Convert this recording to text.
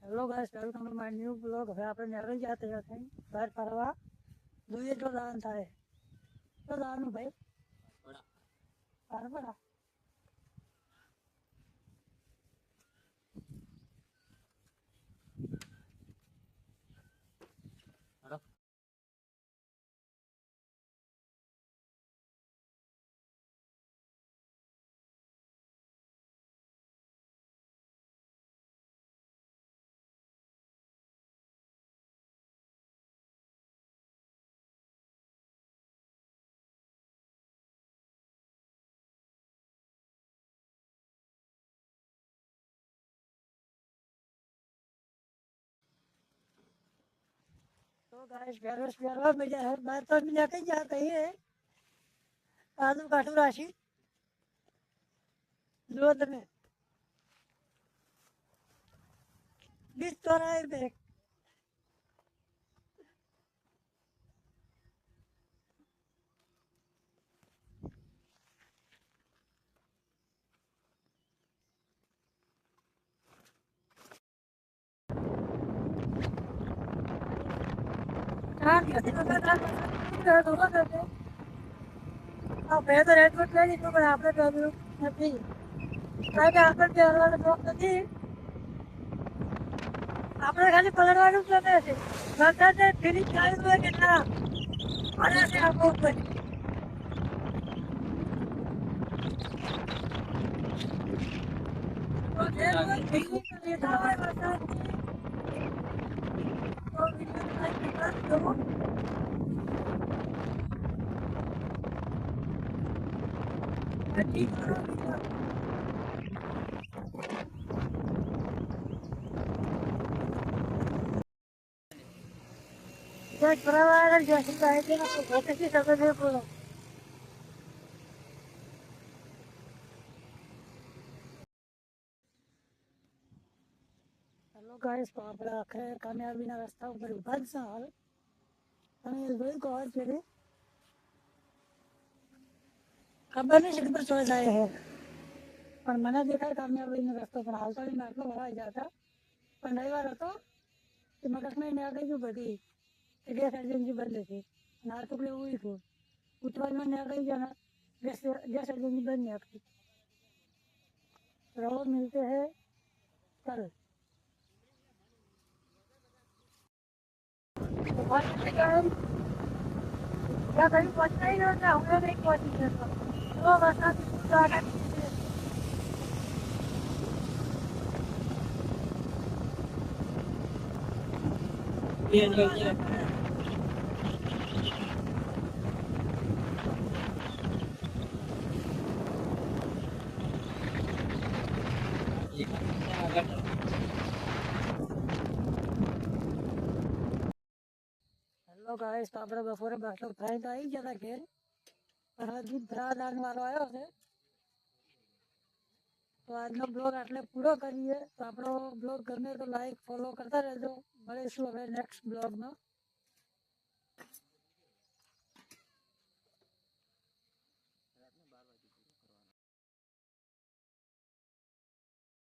Hello guys, welcome to my new blog. હવે આપણે નીકળી ગયા તૈયાર થઈને બહાર ફરવા. જોઈએ તો દાન થાય તો દાનું ભાઈ બરાબર. तो गाइस प्यारा मजा है. बात तो मजा कहीं जा कहीं है. आलू काटू राशि जो તમે बीस चौराहे पे બેહતર એડવર્ટ લઈ લીધું પણ આપણે કર્યું નથી કારણ કે આગળ પહેરવાનો શોખ નથી. આપણે ખાલી પલળવાનું જ ગમે છે. વરસાદે ફિનિશ ચાલુ હોય કે ના પડે છે આખો ઉપર. તો જે લોકો ફિનિશ લીધા હોય વરસાદની તો વિડીયો લાઈક કરો. ઠીક કરો video. Pues prueba el yo sí que tiene que ser que se puede por. Hello guys, तो આપણે આખરે કામયાબીના રસ્તા ઉપર ઊભા જ છે હાલ. અને જોઈ કહો છે ખબર નહીં છે પર ચોઈસ આવે છે પણ મને દેખાય કામયાબીનો રસ્તો પણ હાલ તો મેં આટલો ભરાઈ ગયા હતા. પણ રવિવાર હતો કે મગજમાં નીકળી ગયું બધી ગેસ એજન્સી બંધ હતી અને આ ટુકડે એવું થયું ઉત્તરાયણમાં નીકળી ગયા गैस एजेंसी बंद नहीं आती. रहो मिलते हैं कल. क्या कहीं पहुंचना ही नहीं था, हमें नहीं पहुंची सकता तो बरसात हेलो गाइस, तो આપણે બપોરે બાટલો ખાઈ તો આવી ગયા ઘેર પણ હજી ભરાદાન વાળો આવ્યો છે. તો આજનો બ્લોગ આટલે પૂરો કરીએ. તો આપણો બ્લોગ ગમે તો લાઈક ફોલો કરતા રહેજો. મળીશું હવે નેક્સ્ટ બ્લોગમાં.